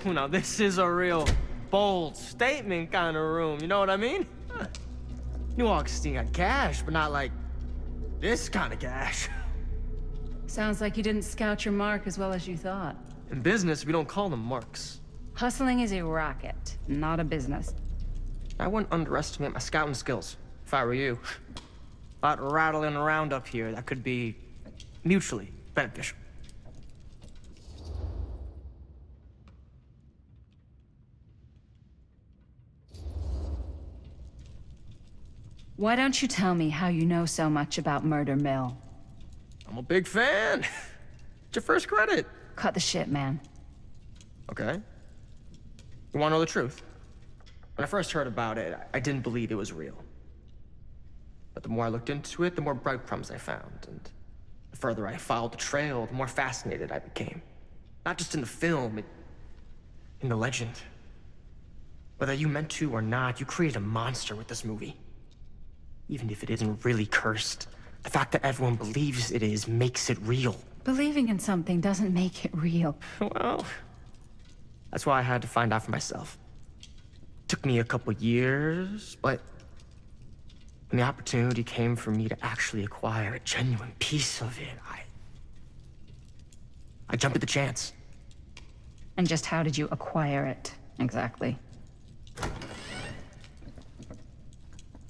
Now, this is a real bold statement kind of room, you know what I mean? New Augustine got cash, but not like this kind of cash. Sounds like you didn't scout your mark as well as you thought. In business, we don't call them marks. Hustling is a racket, not a business. I wouldn't underestimate my scouting skills, if I were you. A lot rattling around up here that could be mutually beneficial. Why don't you tell me how you know so much about Murder Mill? I'm a big fan. It's your first credit. Cut the shit, man. Okay. You wanna know the truth? When I first heard about it, I didn't believe it was real. But the more I looked into it, the more breadcrumbs I found, and the further I followed the trail, the more fascinated I became. Not just in the film, in the legend. Whether you meant to or not, you created a monster with this movie. Even if it isn't really cursed, the fact that everyone believes it is makes it real. Believing in something doesn't make it real. Well, that's why I had to find out for myself. Took me a couple years, but when the opportunity came for me to actually acquire a genuine piece of it, I jumped at the chance. And just how did you acquire it, exactly?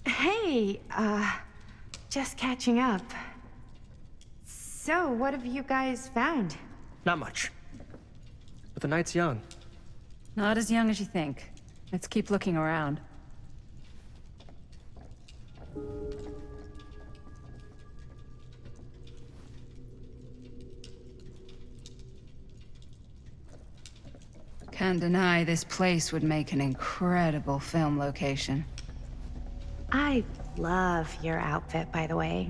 Hey, just catching up. So, what have you guys found? Not much. But the night's young. Not as young as you think. Let's keep looking around. Can't deny this place would make an incredible film location. I love your outfit, by the way.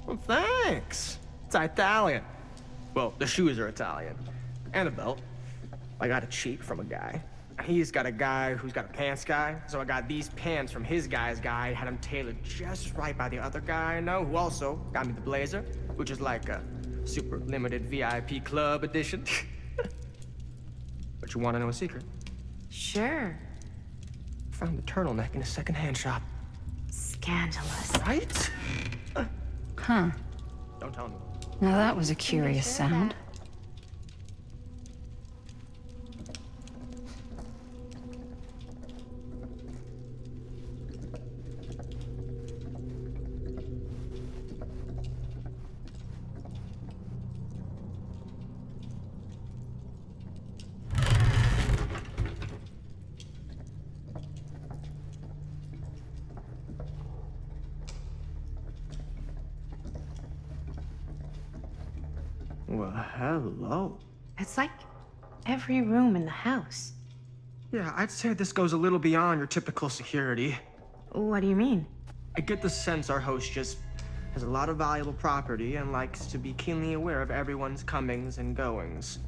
Well, thanks. It's Italian. Well, the shoes are Italian. And a belt. I got it cheap from a guy. He's got a guy who's got a pants guy, so I got these pants from his guy's guy, had them tailored just right by the other guy I know, who also got me the blazer, which is like a super limited VIP club edition. But you want to know a secret? Sure. Found the turtleneck in a secondhand shop. Scandalous. Right? Huh. Don't tell me. Now that was a curious sound. Well, hello. It's like every room in the house. Yeah, I'd say this goes a little beyond your typical security. What do you mean? I get the sense our host just has a lot of valuable property and likes to be keenly aware of everyone's comings and goings.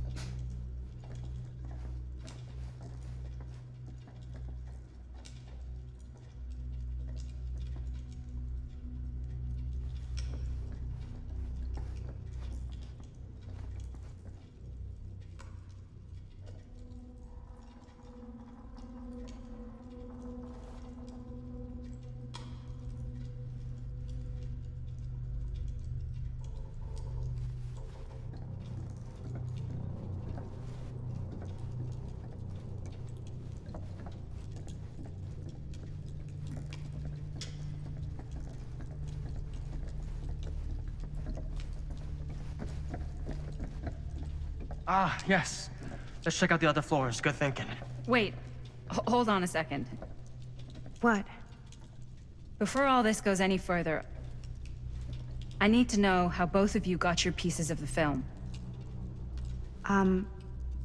Ah, yes. Let's check out the other floors. Good thinking. Wait, hold on a second. What? Before all this goes any further, I need to know how both of you got your pieces of the film.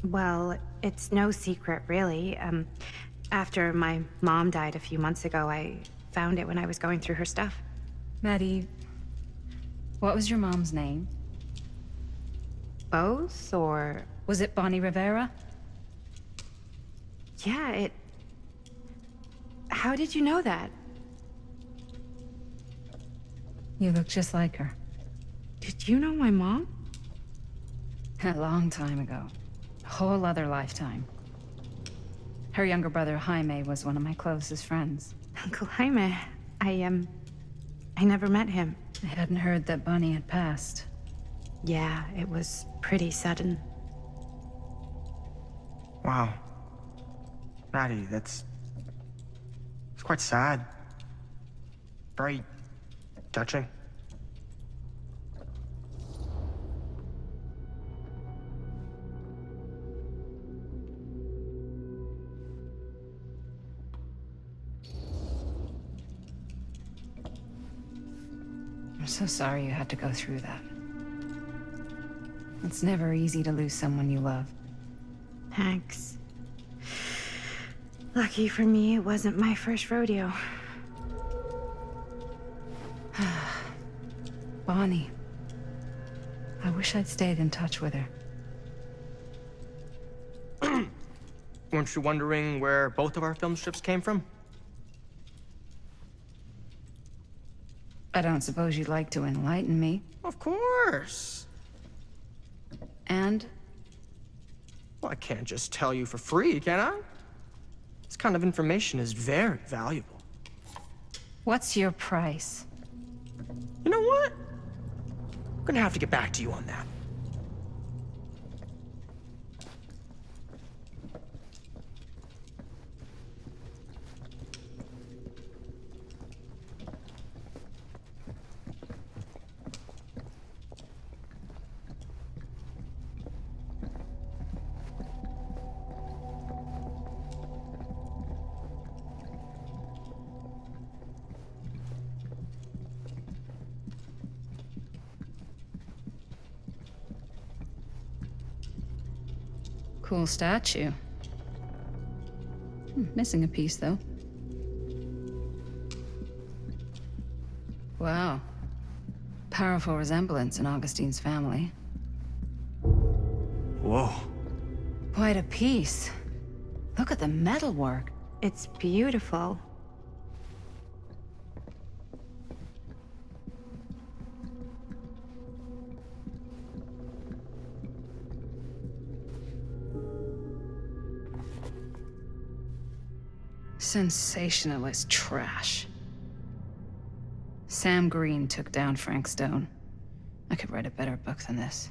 Well, it's no secret, really. After my mom died a few months ago, I found it when I was going through her stuff. Maddie, what was your mom's name? Both, or... Was it Bonnie Rivera? Yeah, How did you know that? You look just like her. Did you know my mom? A long time ago. A whole other lifetime. Her younger brother, Jaime, was one of my closest friends. Uncle Jaime, I never met him. I hadn't heard that Bonnie had passed. Yeah, it was pretty sudden. Wow. Maddie, it's quite sad. Very touching. I'm so sorry you had to go through that. It's never easy to lose someone you love. Thanks. Lucky for me, it wasn't my first rodeo. Bonnie. I wish I'd stayed in touch with her. Weren't you wondering where both of our film strips came from? I don't suppose you'd like to enlighten me. Of course. And? Well, I can't just tell you for free, can I? This kind of information is very valuable. What's your price? You know what? I'm gonna have to get back to you on that. Cool statue. Missing a piece, though. Wow. Powerful resemblance in Augustine's family. Whoa. Quite a piece. Look at the metalwork. It's beautiful. Sensationalist trash. Sam Green took down Frank Stone. I could write a better book than this.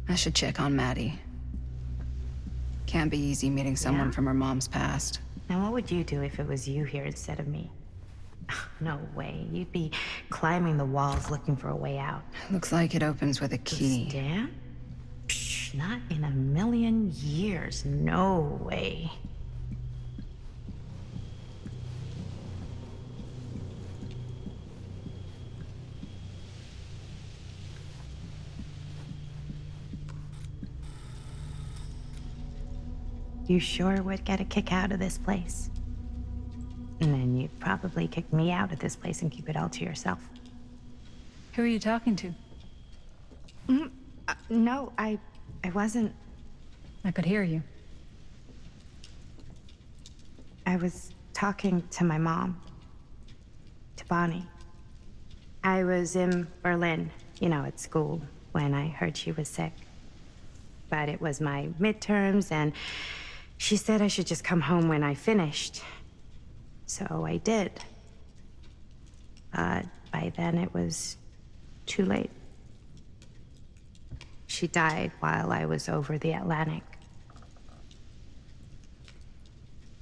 I should check on Maddie. Can't be easy meeting someone Yeah. from her mom's past. Now, what would you do if it was you here instead of me? No way. You'd be climbing the walls looking for a way out. Looks like it opens with a key. Stan? Psh, not in a million years. No way. You sure would get a kick out of this place. And then you'd probably kick me out of this place and keep it all to yourself. Who are you talking to? No, I wasn't. I could hear you. I was talking to my mom. To Bonnie. I was in Berlin, at school, when I heard she was sick. But it was my midterms, and she said I should just come home when I finished. So I did. But by then it was too late. She died while I was over the Atlantic.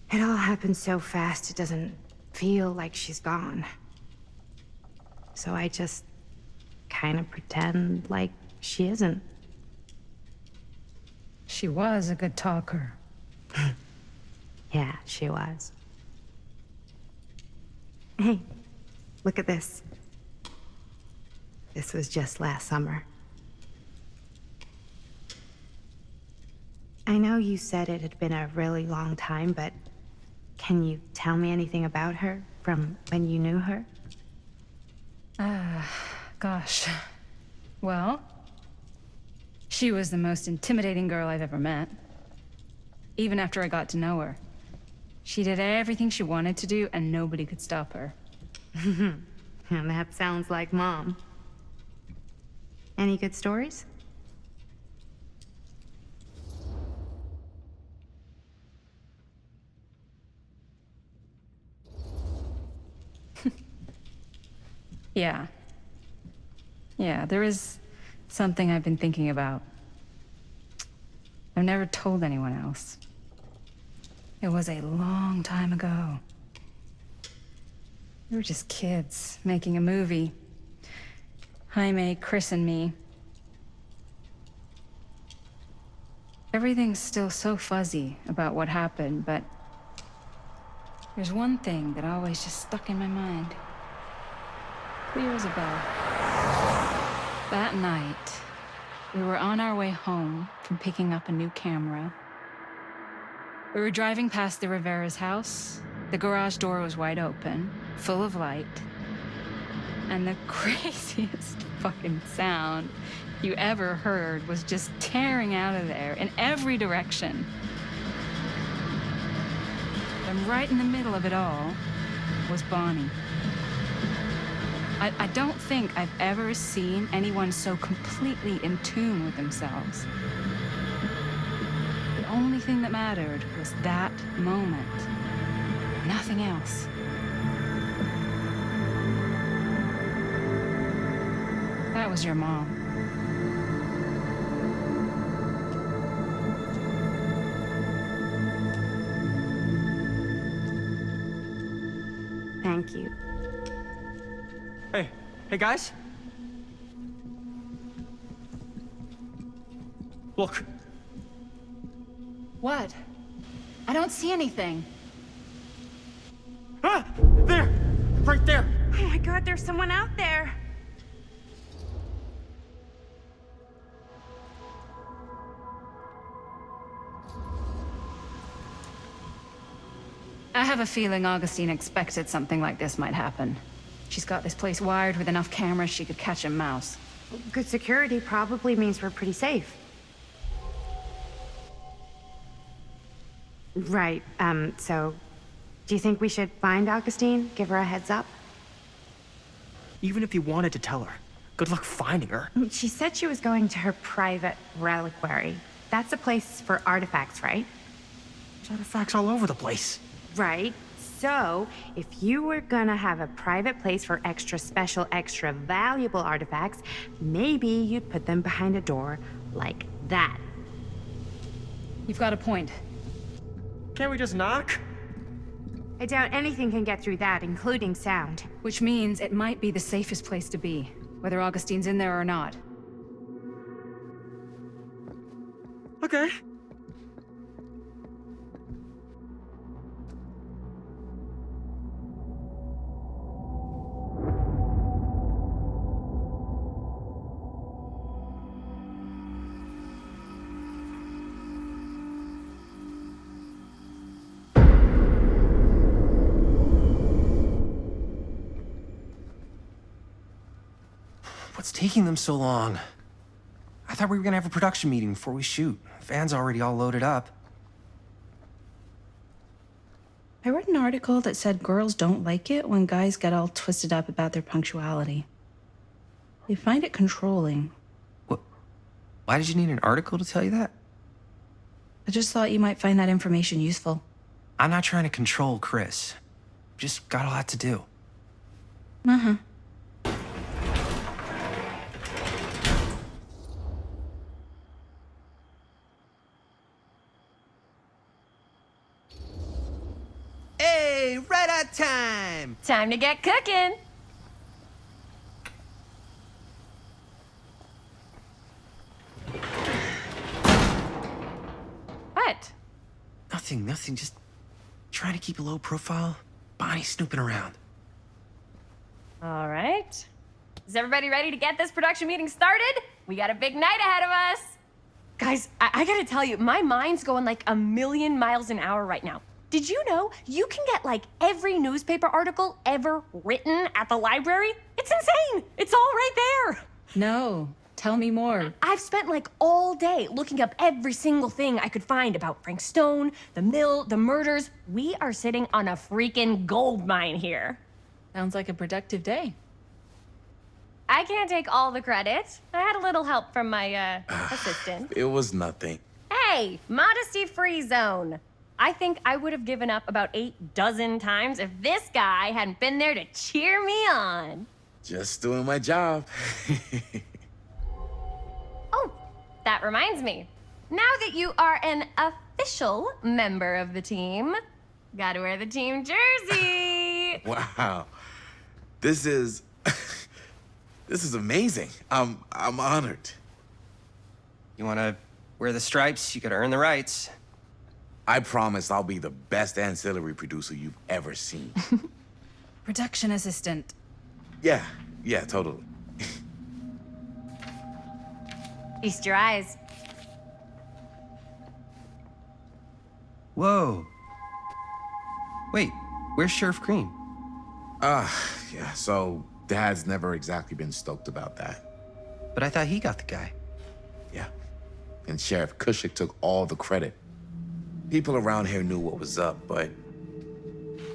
It all happened so fast, it doesn't feel like she's gone. So I just kind of pretend like she isn't. She was a good talker. Yeah, she was. Hey, look at this. This was just last summer. I know you said it had been a really long time, but can you tell me anything about her from when you knew her? Gosh. Well, she was the most intimidating girl I've ever met. Even after I got to know her. She did everything she wanted to do, and nobody could stop her. And that sounds like Mom. Any good stories? Yeah. Yeah, there is something I've been thinking about. I've never told anyone else. It was a long time ago. We were just kids, making a movie. Jaime, Chris, and me. Everything's still so fuzzy about what happened, but there's one thing that always just stuck in my mind. Clear as a bell. That night, we were on our way home from picking up a new camera. We were driving past the Rivera's house. The garage door was wide open, full of light. And the craziest fucking sound you ever heard was just tearing out of there in every direction. And right in the middle of it all was Bonnie. I don't think I've ever seen anyone so completely in tune with themselves. The only thing that mattered was that moment. Nothing else. That was your mom. Thank you. Hey guys. Look. What? I don't see anything. Ah! There! Right there! Oh my God, there's someone out there. I have a feeling Augustine expected something like this might happen. She's got this place wired with enough cameras she could catch a mouse. Good security probably means we're pretty safe. Right, so do you think we should find Augustine? Give her a heads up? Even if you wanted to tell her, good luck finding her. She said she was going to her private reliquary. That's a place for artifacts, right? There's artifacts all over the place. Right. So, if you were gonna have a private place for extra special, extra valuable artifacts, maybe you'd put them behind a door like that. You've got a point. Can't we just knock? I doubt anything can get through that, including sound. Which means it might be the safest place to be, whether Augustine's in there or not. Okay. What's taking them so long? I thought we were gonna have a production meeting before we shoot. Van's already all loaded up. I read an article that said girls don't like it when guys get all twisted up about their punctuality. They find it controlling. What? Why did you need an article to tell you that? I just thought you might find that information useful. I'm not trying to control Chris. Just got a lot to do. Uh-huh. Hey, right on time! Time to get cooking. What? Nothing, just trying to keep a low profile. Bonnie snooping around. All right. Is everybody ready to get this production meeting started? We got a big night ahead of us. Guys, I gotta tell you, my mind's going like a million miles an hour right now. Did you know you can get like every newspaper article ever written at the library? It's insane. It's all right there. No, tell me more. I've spent like all day looking up every single thing I could find about Frank Stone, the mill, the murders. We are sitting on a freaking gold mine here. Sounds like a productive day. I can't take all the credit. I had a little help from my assistant. It was nothing. Hey, modesty-free zone. I think I would have given up about 8 dozen times if this guy hadn't been there to cheer me on. Just doing my job. Oh, that reminds me. Now that you are an official member of the team, gotta wear the team jersey. Wow. This is this is amazing. I'm honored. You wanna wear the stripes? You gotta earn the rights. I promise I'll be the best ancillary producer you've ever seen. Production assistant. Yeah, totally. Feast your eyes. Whoa. Wait, where's Sheriff Green? Yeah, so Dad's never exactly been stoked about that. But I thought he got the guy. Yeah. And Sheriff Cushik took all the credit. People around here knew what was up, but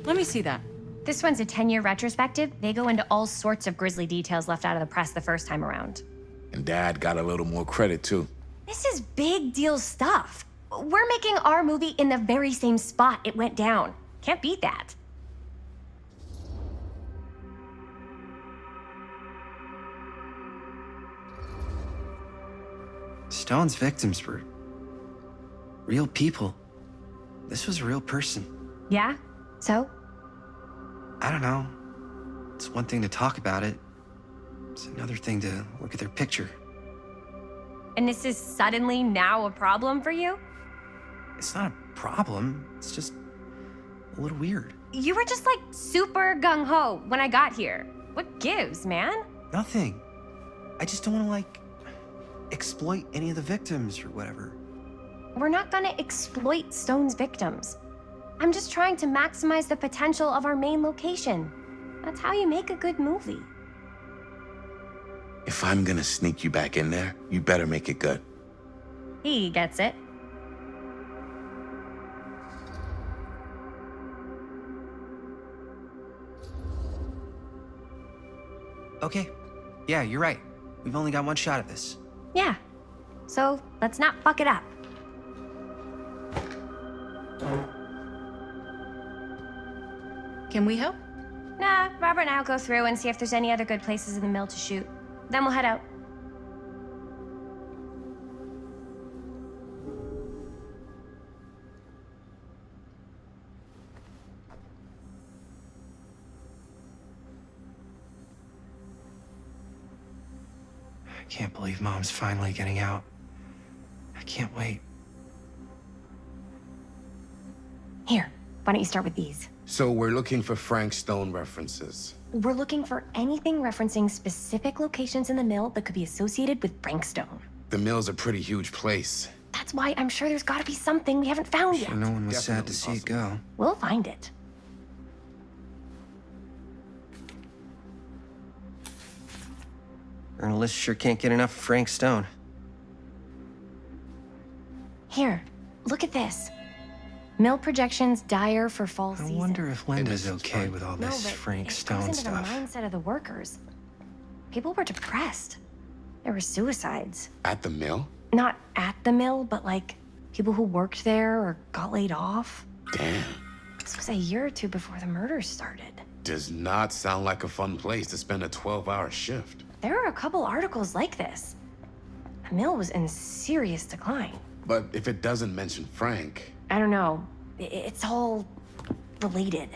Let me see that. This one's a 10-year retrospective. They go into all sorts of grisly details left out of the press the first time around. and Dad got a little more credit too. This is big deal stuff. We're making our movie in the very same spot it went down. Can't beat that. Stone's victims were real people. This was a real person. Yeah? So? I don't know. It's one thing to talk about it. It's another thing to look at their picture. And this is suddenly now a problem for you? It's not a problem. It's just a little weird. You were just like super gung-ho when I got here. What gives, man? Nothing. I just don't want to, like, exploit any of the victims or whatever. We're not gonna exploit Stone's victims. I'm just trying to maximize the potential of our main location. That's how you make a good movie. If I'm gonna sneak you back in there, you better make it good. He gets it. Okay. Yeah, you're right. We've only got one shot at this. Yeah. So let's not fuck it up. Can we help? Nah, Robert and I'll go through and see if there's any other good places in the mill to shoot. Then we'll head out. I can't believe Mom's finally getting out. I can't wait. Here, why don't you start with these? So we're looking for Frank Stone references. We're looking for anything referencing specific locations in the mill that could be associated with Frank Stone. The mill's a pretty huge place. That's why I'm sure there's gotta be something we haven't found yet. Sure, no one was sad Definitely to see it go. We'll find it. Journalists sure can't get enough of Frank Stone. Here, look at this. Mill projections dire for fall I season. wonder if Linda's It's okay fine. with all No, this but Frank it Stone goes into stuff. the mindset of the workers. People were depressed. There were suicides. At the mill? Not at the mill, but like people who worked there or got laid off. Damn. This was a year or two before the murders started. Does not sound like a fun place to spend a 12-hour shift. There are a couple articles like this. The mill was in serious decline. But if it doesn't mention Frank, I don't know. It's all related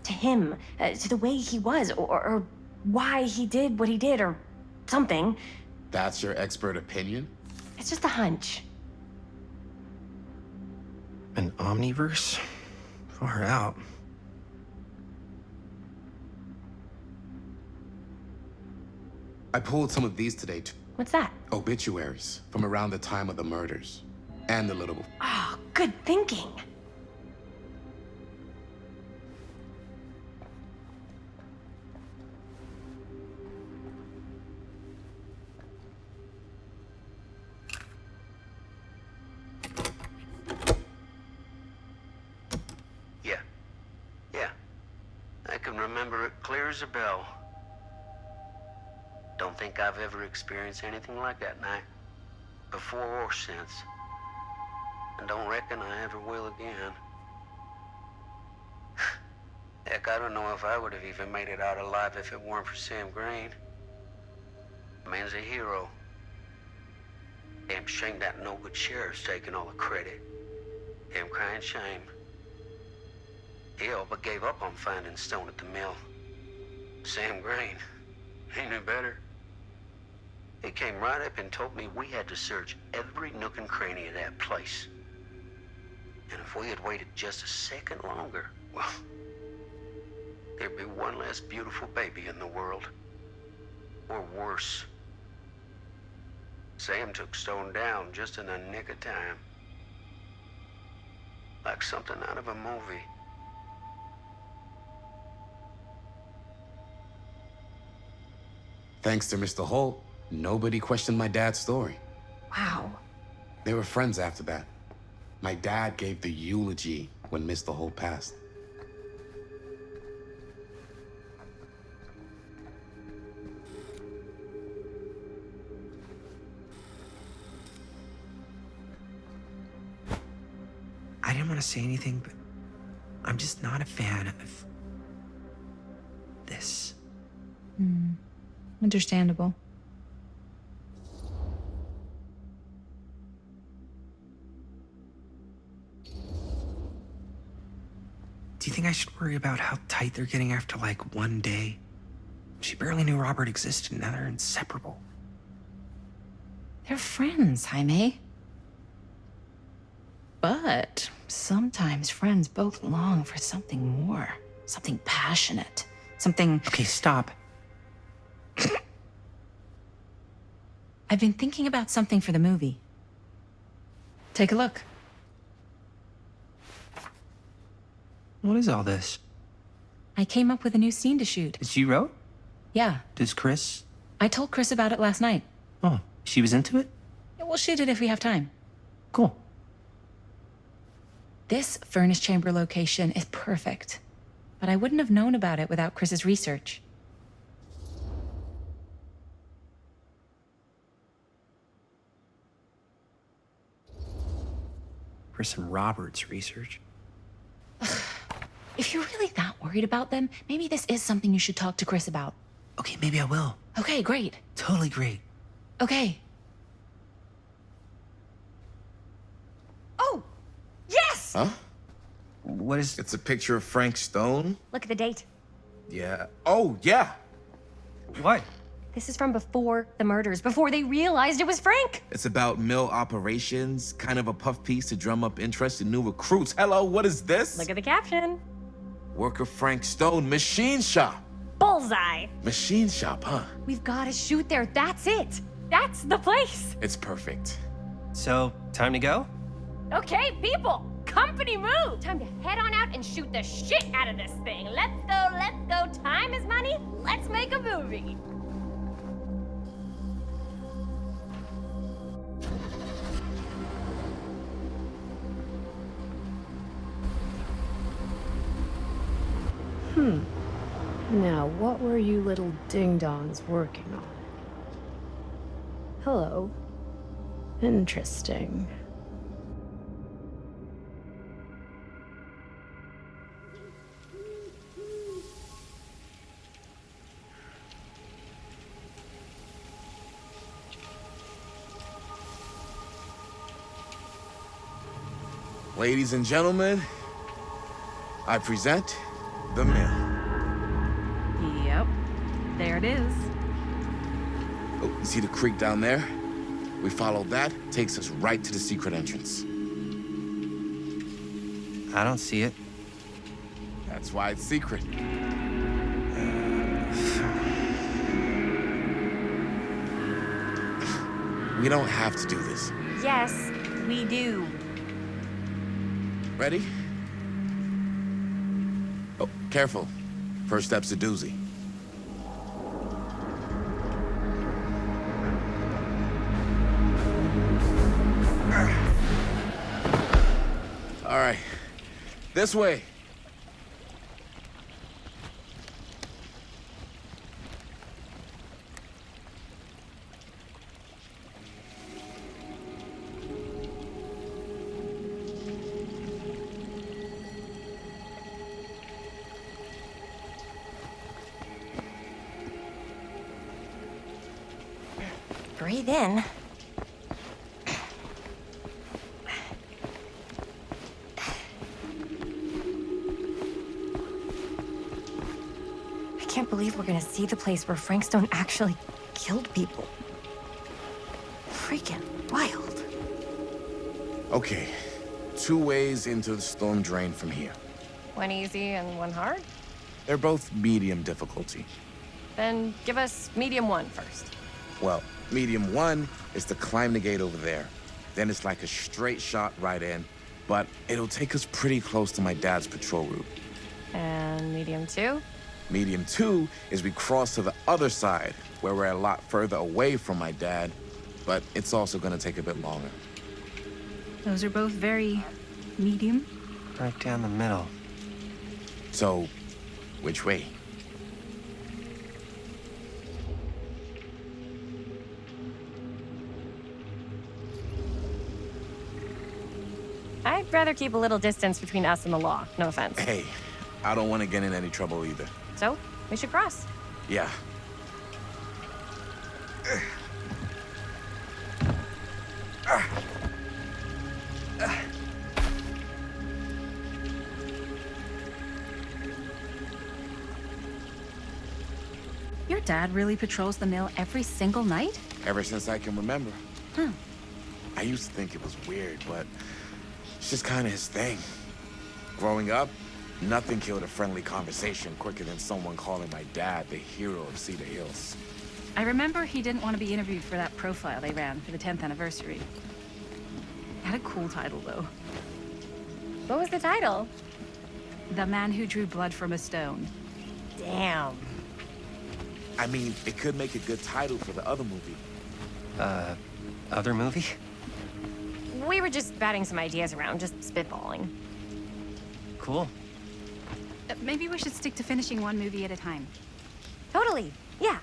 to him, to the way he was, or why he did what he did, or something. that's your expert opinion? It's just a hunch. An omniverse? Far out. I pulled some of these today, What's that? Obituaries from around the time of the murders. And the little... Oh, good thinking. Yeah. Yeah. I can remember it clear as a bell. Don't think I've ever experienced anything like that night. Before or since. And don't reckon I ever will again. Heck, I don't know if I would have even made it out alive if it weren't for Sam Green. Man's a hero. Damn shame that no-good sheriff's taking all the credit. Damn crying shame. He all but gave up on finding Stone at the mill. Sam Green, he knew better. He came right up and told me we had to search every nook and cranny of that place. And if we had waited just a second longer, well, there'd be one less beautiful baby in the world. Or worse. Sam took Stone down just in the nick of time. Like something out of a movie. Thanks to Mr. Holt, nobody questioned my dad's story. Wow. They were friends after that. My dad gave the eulogy when Mr. Holt passed. I didn't want to say anything, but I'm just not a fan of this. Understandable. Do you think I should worry about how tight they're getting after, like, one day? She barely knew Robert existed, and now they're inseparable. They're friends, Jaime. But sometimes friends both long for something more. Something passionate. Something... Okay, stop. I've been thinking about something for the movie. Take a look. What is all this? I came up with a new scene to shoot. That you wrote? Yeah, Does Chris? I told Chris about it last night. Oh, she was into it? Yeah, we'll shoot it if we have time. Cool. This furnace chamber location is perfect. But I wouldn't have known about it without Chris's research. Chris and Robert's research. If you're really that worried about them, maybe this is something you should talk to Chris about. Okay, maybe I will. Okay, great. Totally great. Okay. Oh, yes! Huh? What is... It's a picture of Frank Stone? Look at the date. Yeah. Oh, yeah. What? This is from before the murders, before they realized it was Frank. It's about mill operations, kind of a puff piece to drum up interest in new recruits. Hello, what is this? Look at the caption. Worker Frank Stone, machine shop. Bullseye. Machine shop, huh? We've got to shoot there. That's it. That's the place. It's perfect. So, time to go? Okay, people. Company move. Time to head on out and shoot the shit out of this thing. Let's go, let's go. Time is money. Let's make a movie. Now, what were you little ding-dongs working on? Hello. Interesting. Ladies and gentlemen, I present The Mill. Yep. There it is. Oh, you see the creek down there? We follow that, takes us right to the secret entrance. I don't see it. That's why it's secret. we don't have to do this. Yes, we do. Ready? Oh, careful. First step's a doozy. All right. This way. Breathe in. I can't believe we're gonna see the place where Frank Stone actually killed people. Freaking wild. Okay. 2 ways into the storm drain from here. One easy and one hard? They're both medium difficulty. Then give us medium one first. Well, medium 1 is to climb the gate over there. Then it's like a straight shot right in, but it'll take us pretty close to my dad's patrol route. And medium two? Medium 2 is we cross to the other side, where we're a lot further away from my dad, but it's also gonna take a bit longer. Those are both very medium. Right down the middle. So, which way? I'd rather keep a little distance between us and the law, no offense. Hey, I don't want to get in any trouble either. So, we should cross. Yeah. Your dad really patrols the mill every single night? Ever since I can remember. Huh. I used to think it was weird, but it's just kind of his thing. Growing up, nothing killed a friendly conversation quicker than someone calling my dad the hero of Cedar Hills. I remember he didn't want to be interviewed for that profile they ran for the 10th anniversary. Had a cool title, though. What was the title? The Man Who Drew Blood from a Stone. Damn. I mean, it could make a good title for the other movie. Other movie? We were just batting some ideas around, just spitballing. Cool. Maybe we should stick to finishing one movie at a time. Totally. Yeah.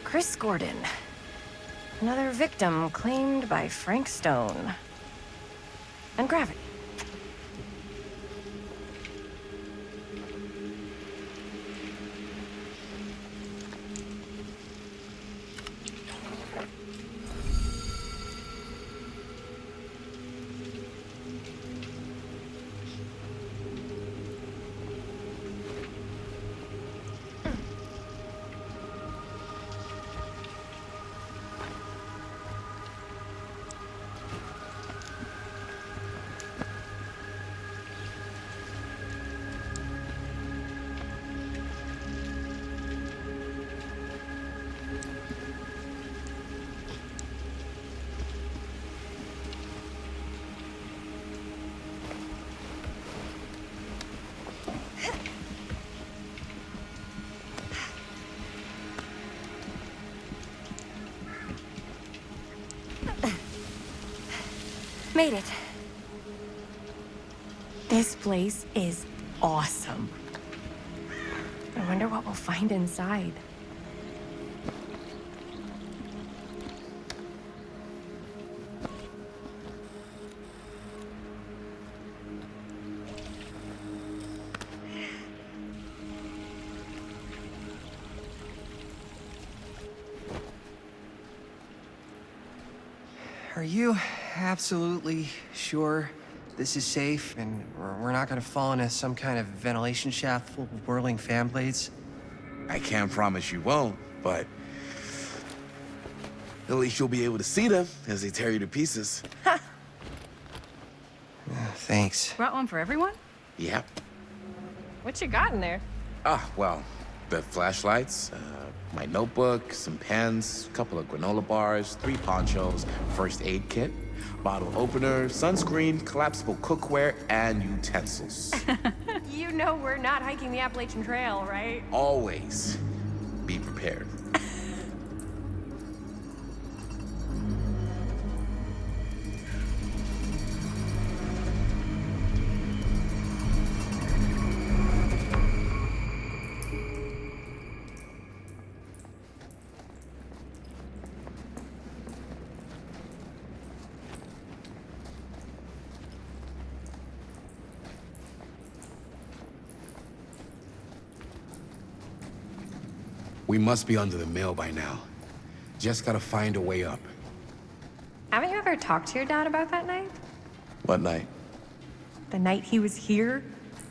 Chris Gordon. Another victim claimed by Frank Stone. And gravity. Made it. This place is awesome. I wonder what we'll find inside. Are you absolutely sure this is safe and we're not gonna fall into some kind of ventilation shaft full of whirling fan blades? I can't promise you won't, but at least you'll be able to see them as they tear you to pieces. Thanks. Brought one for everyone? Yep. What you got in there? Well, the flashlights, my notebook, some pens, a couple of granola bars, 3 ponchos, first aid kit, bottle opener, sunscreen, collapsible cookware, and utensils. You know we're not hiking the Appalachian Trail, right? Always be prepared. We must be under the mill by now. Just gotta find a way up. Haven't you ever talked to your dad about that night? What night? The night he was here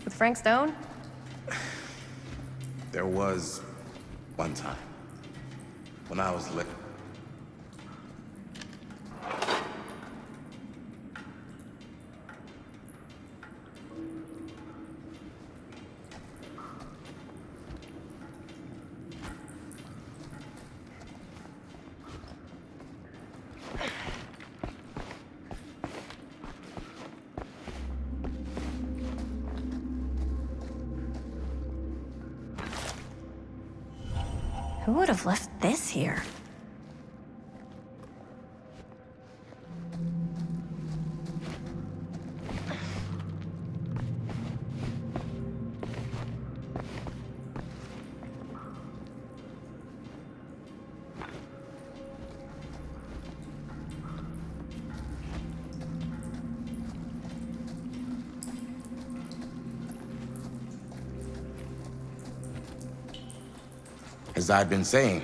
with Frank Stone? There was one time when I was little. Who would have left this here? As I've been saying,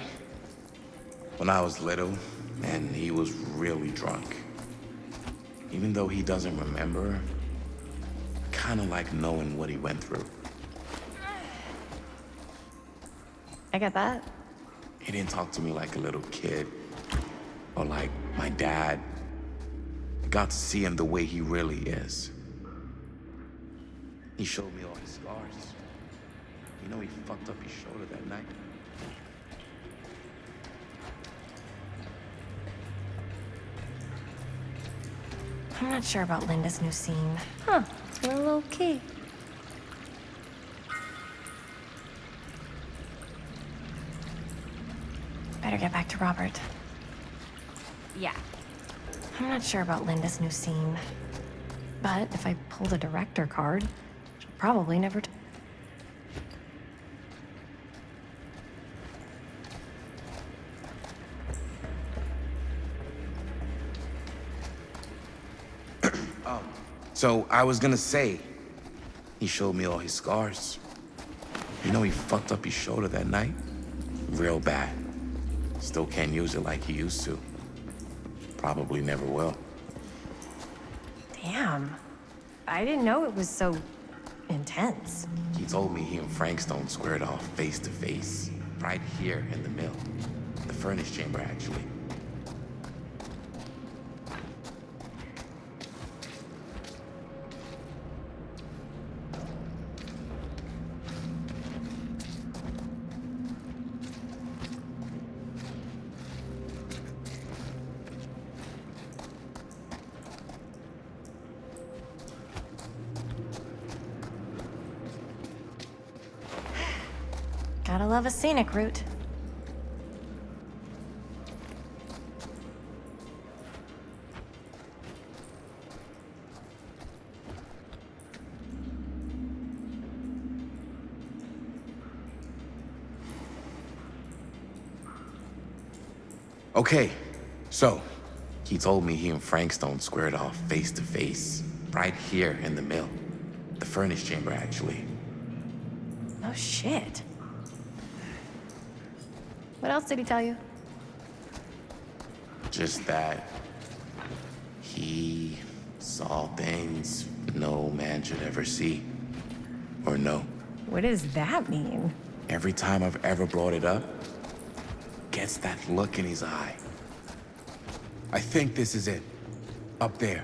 when I was little, and he was really drunk. Even though he doesn't remember, I kinda like knowing what he went through. I get that. He didn't talk to me like a little kid, or like my dad. I got to see him the way he really is. He showed me all his scars. You know he fucked up his shoulder that night? I'm not sure about Linda's new scene. Huh, a little low-key. Better get back to Robert. Yeah. I'm not sure about Linda's new scene. But if I pull the director card, she'll probably never So I was gonna say, he showed me all his scars. You know he fucked up his shoulder that night? Real bad. Still can't use it like he used to. Probably never will. Damn. I didn't know it was so intense. He told me he and Frank Stone squared off face to face, right here in the mill. The furnace chamber, actually. Gotta love a scenic route. Okay, so he told me he and Frankstone squared off face to face, right here in the mill. The furnace chamber, actually. Oh, shit. What else did he tell you? Just that he saw things no man should ever see or know. What does that mean? Every time I've ever brought it up, gets that look in his eye. I think this is it. Up there.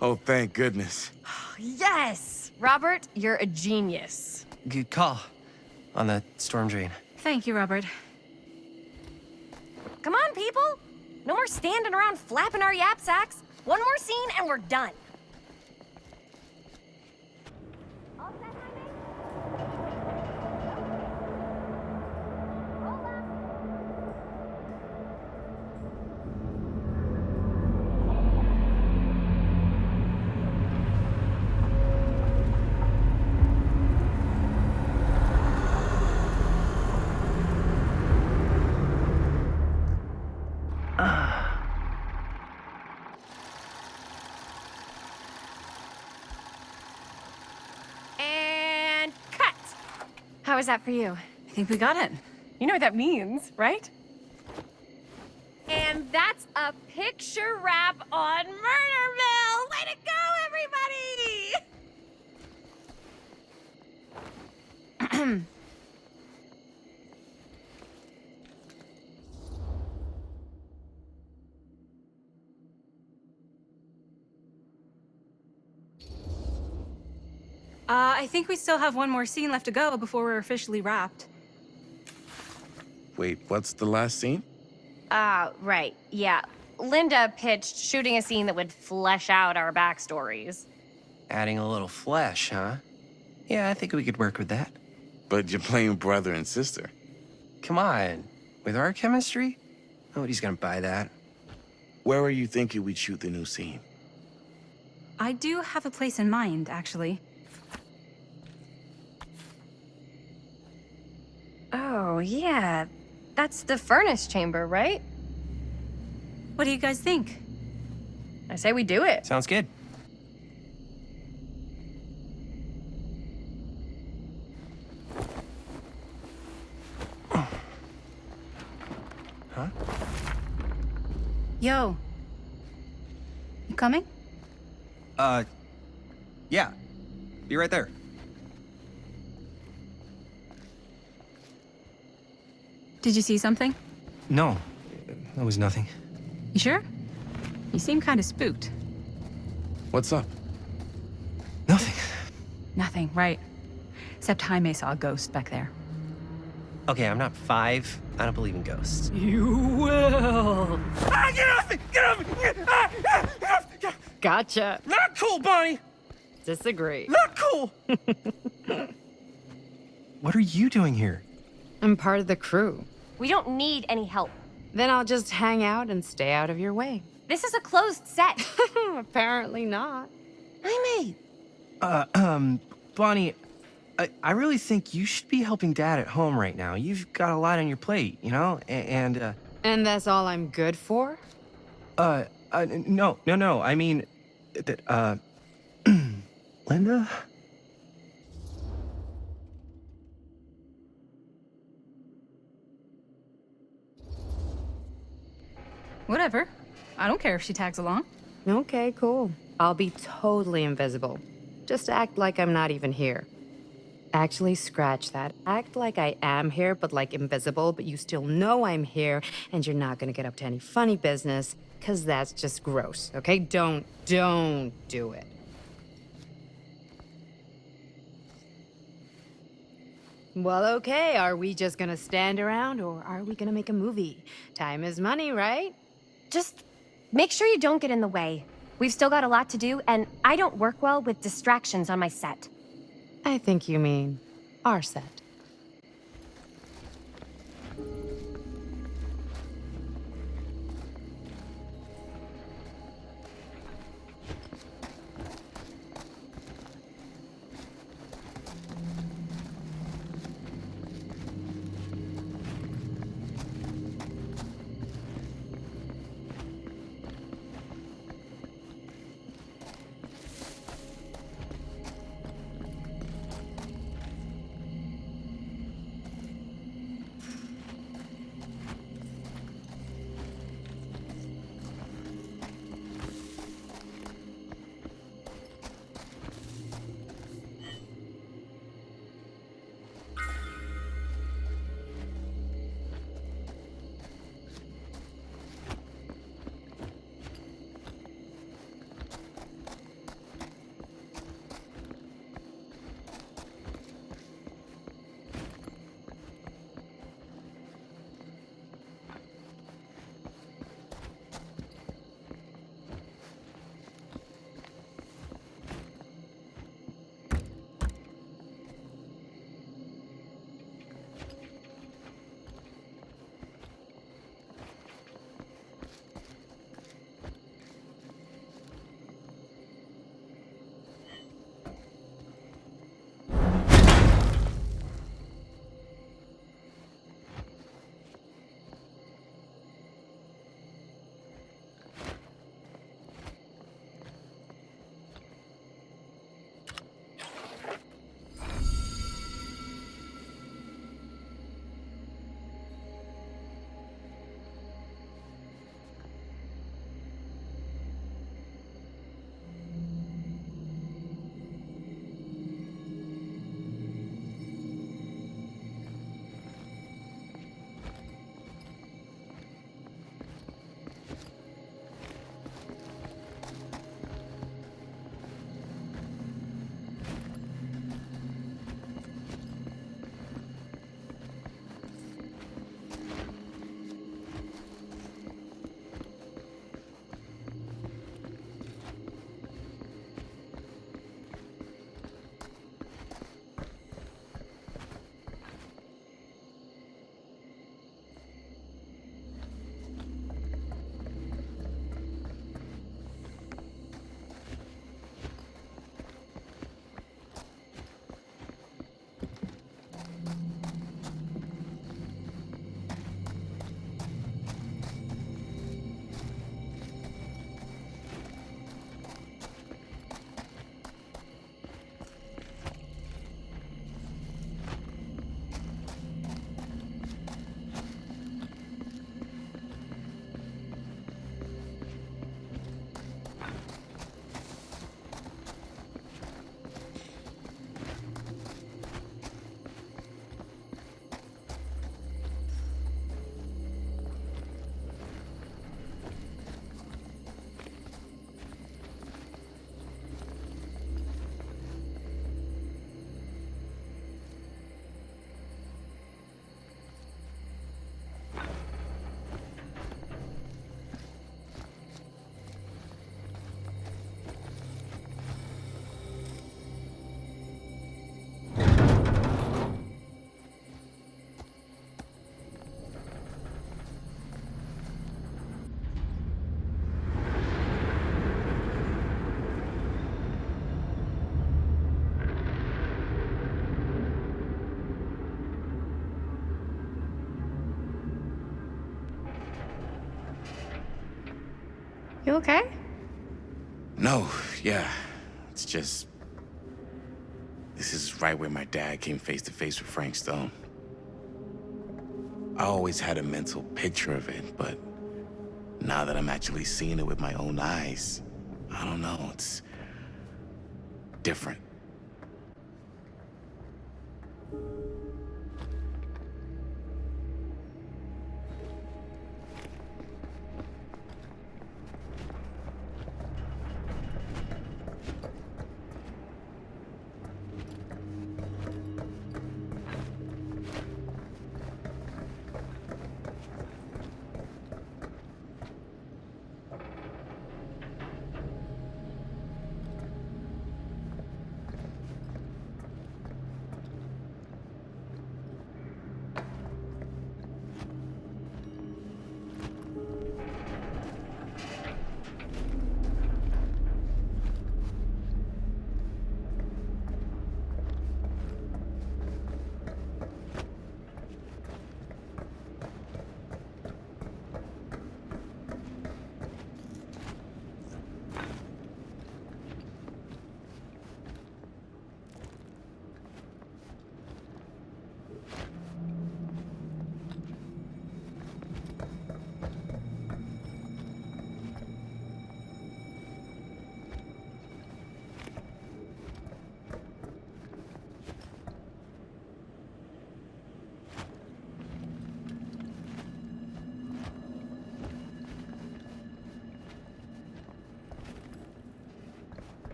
Oh, thank goodness. Yes! Robert, you're a genius. Good call on the storm drain. Thank you, Robert. Come on, people! No more standing around flapping our yap sacks. One more scene and we're done. And cut! How was that for you? I think we got it. You know what that means, right? And that's a picture wrap on Murderville! Way to go, everybody! I think we still have one more scene left to go before we're officially wrapped. Wait, what's the last scene? Right, yeah. Linda pitched shooting a scene that would flesh out our backstories. Adding a little flesh, huh? Yeah, I think we could work with that. But you're playing brother and sister. Come on. With our chemistry? Nobody's gonna buy that. Where are you thinking we'd shoot the new scene? I do have a place in mind, actually. Oh, yeah. That's the furnace chamber, right? What do you guys think? I say we do it. Sounds good. Huh? Yo. You coming? Yeah. Be right there. Did you see something? No, that was nothing. You sure? You seem kind of spooked. What's up? Nothing. Nothing, right. Except Jaime saw a ghost back there. Okay, I'm not 5. I don't believe in ghosts. You will. Ah, get off me! Get off me! Gotcha. Not cool, Bonnie! Disagree. Not cool! What are you doing here? I'm part of the crew. We don't need any help. Then I'll just hang out and stay out of your way. This is a closed set. Apparently not. Jaime! Bonnie, I really think you should be helping Dad at home right now. You've got a lot on your plate, you know? And that's all I'm good for? no. I mean, that, Linda? Whatever. I don't care if she tags along. Okay, cool. I'll be totally invisible. Just act like I'm not even here. Actually, scratch that. Act like I am here, but like invisible, but you still know I'm here, and you're not gonna get up to any funny business, because that's just gross, okay? Don't do it. Well, okay, are we just gonna stand around or are we gonna make a movie? Time is money, right? Just make sure you don't get in the way. We've still got a lot to do, and I don't work well with distractions on my set. I think you mean our set. You okay? No, yeah. It's just... This is right where my dad came face to face with Frank Stone. I always had a mental picture of it, but now that I'm actually seeing it with my own eyes, I don't know, it's different.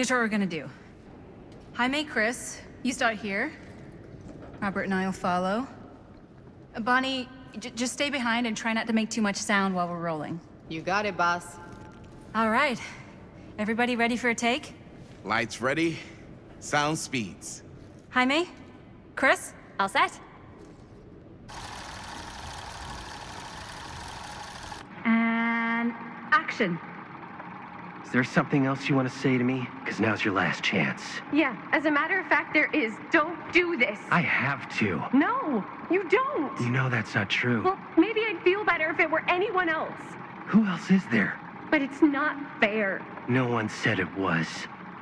Here's what we're gonna do. Jaime, Chris, you start here. Robert and I will follow. Bonnie, just stay behind and try not to make too much sound while we're rolling. You got it, boss. All right. Everybody ready for a take? Lights ready, sound speeds. Jaime? Chris? All set? And action. Is there something else you want to say to me? Because now's your last chance. Yeah, as a matter of fact, there is. Don't do this. I have to. No, you don't. You know that's not true. Well, maybe I'd feel better if it were anyone else. Who else is there? But it's not fair. No one said it was.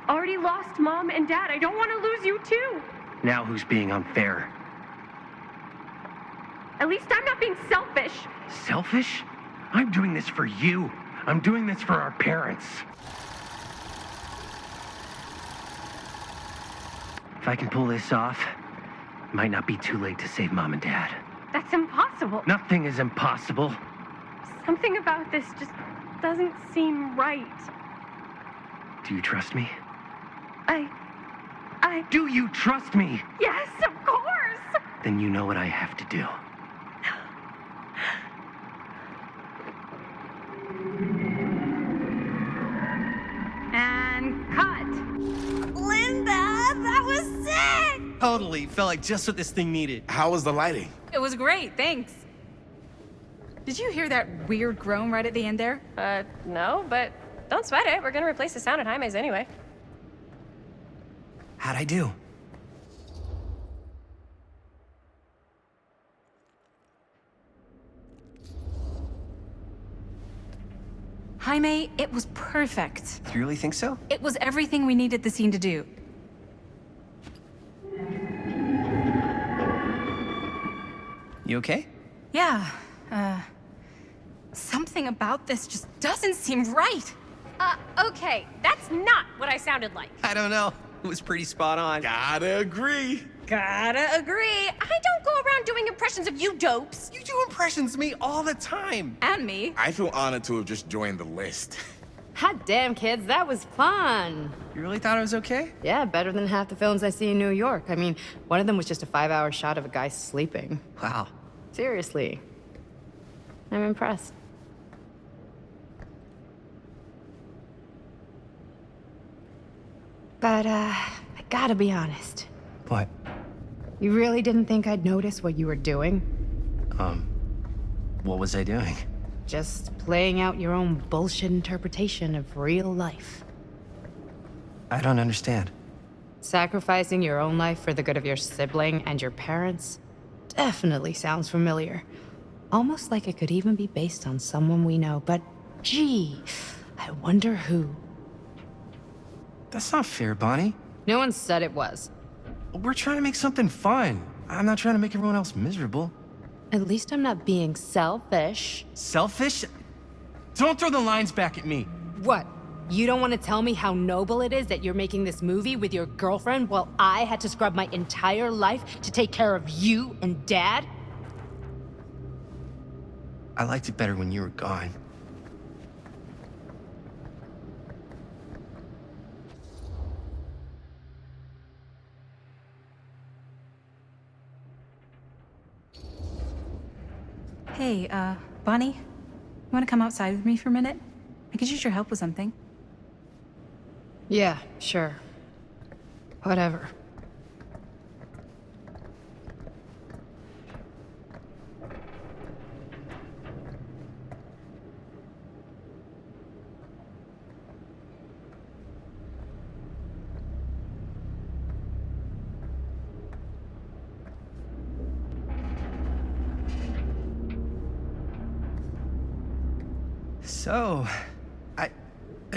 Already lost Mom and Dad. I don't want to lose you too. Now who's being unfair? At least I'm not being selfish. Selfish? I'm doing this for you. I'm doing this for our parents. If I can pull this off, it might not be too late to save Mom and Dad. That's impossible. Nothing is impossible. Something about this just doesn't seem right. Do you trust me? I... Do you trust me? Yes, of course! Then you know what I have to do. And cut. Linda, that was sick! Totally. Felt like just what this thing needed. How was the lighting? It was great, thanks. Did you hear that weird groan right at the end there? No, but don't sweat it. We're gonna replace the sound at Jaime's anyway. How'd I do? Jaime, it was perfect. Do you really think so? It was everything we needed the scene to do. You okay? Yeah, something about this just doesn't seem right. Okay, that's not what I sounded like. I don't know. It was pretty spot on. Gotta agree. Gotta agree. I don't go around doing impressions of you dopes. You do impressions of me all the time. And me. I feel honored to have just joined the list. Hot damn, kids, that was fun. You really thought it was okay? Yeah, better than half the films I see in New York. I mean, one of them was just a 5-hour shot of a guy sleeping. Wow. Seriously. I'm impressed. But, I gotta be honest. What? You really didn't think I'd notice what you were doing? What was I doing? Just playing out your own bullshit interpretation of real life. I don't understand. Sacrificing your own life for the good of your sibling and your parents definitely sounds familiar. Almost like it could even be based on someone we know, but gee, I wonder who. That's not fair, Bonnie. No one said it was. We're trying to make something fun. I'm not trying to make everyone else miserable. At least I'm not being selfish. Selfish? Don't throw the lines back at me. What? You don't want to tell me how noble it is that you're making this movie with your girlfriend while I had to scrub my entire life to take care of you and Dad? I liked it better when you were gone. Hey, Bonnie, you want to come outside with me for a minute? I could use your help with something. Yeah, sure. Whatever. So, I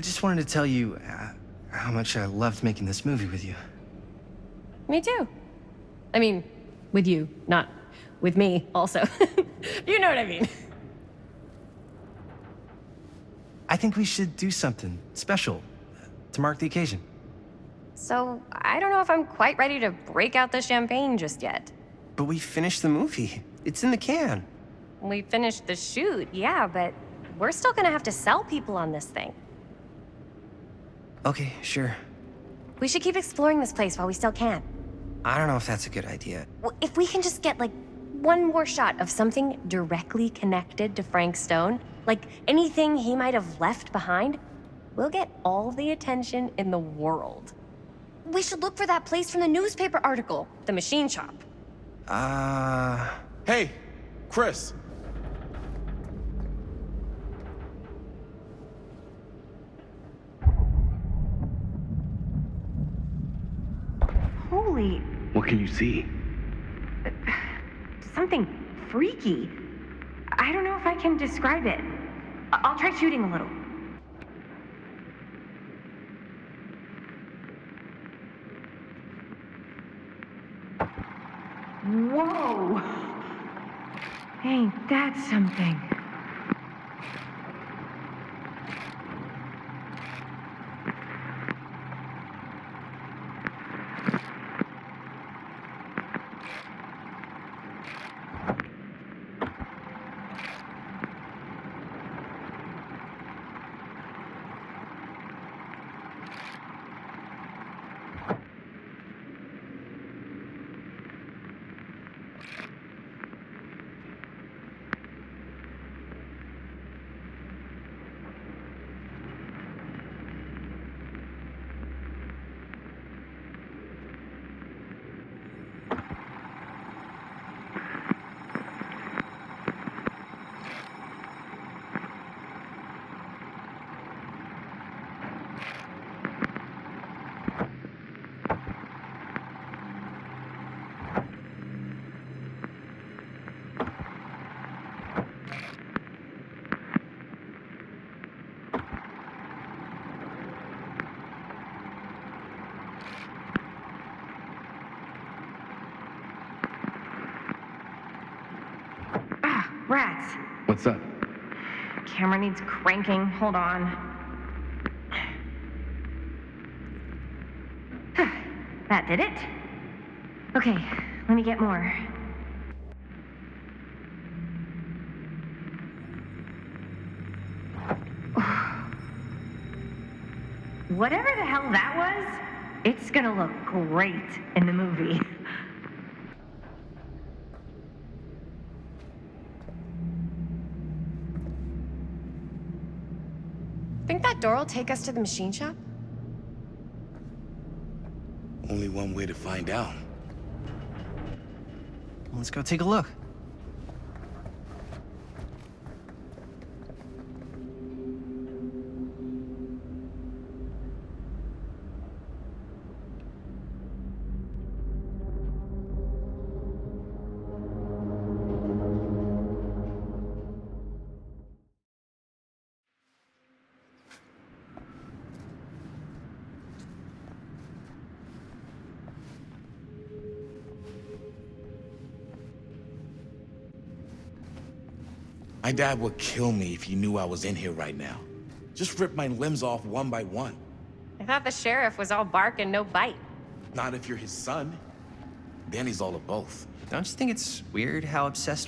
just wanted to tell you how much I loved making this movie with you. Me too. I mean, with you, not with me, also. You know what I mean. I think we should do something special to mark the occasion. So, I don't know if I'm quite ready to break out the champagne just yet. But we finished the movie. It's in the can. We finished the shoot, yeah, but we're still gonna have to sell people on this thing. Okay, sure. We should keep exploring this place while we still can. I don't know if that's a good idea. Well, if we can just get, like, one more shot of something directly connected to Frank Stone, like anything he might have left behind, we'll get all the attention in the world. We should look for that place from the newspaper article, the machine shop. Hey, Chris. Holy, What can you see? something freaky. I don't know if I can describe it. I'll try shooting a little. Whoa! Ain't that something? Rats. What's up? Camera needs cranking. Hold on. That did it. Okay, let me get more. Whatever the hell that was, it's gonna look great in the movie. Think that door will take us to the machine shop? Only one way to find out. Let's go take a look. My dad would kill me if he knew I was in here right now. Just rip my limbs off one by one. I thought the sheriff was all bark and no bite. Not if you're his son. Then he's all of both. Don't you think it's weird how obsessed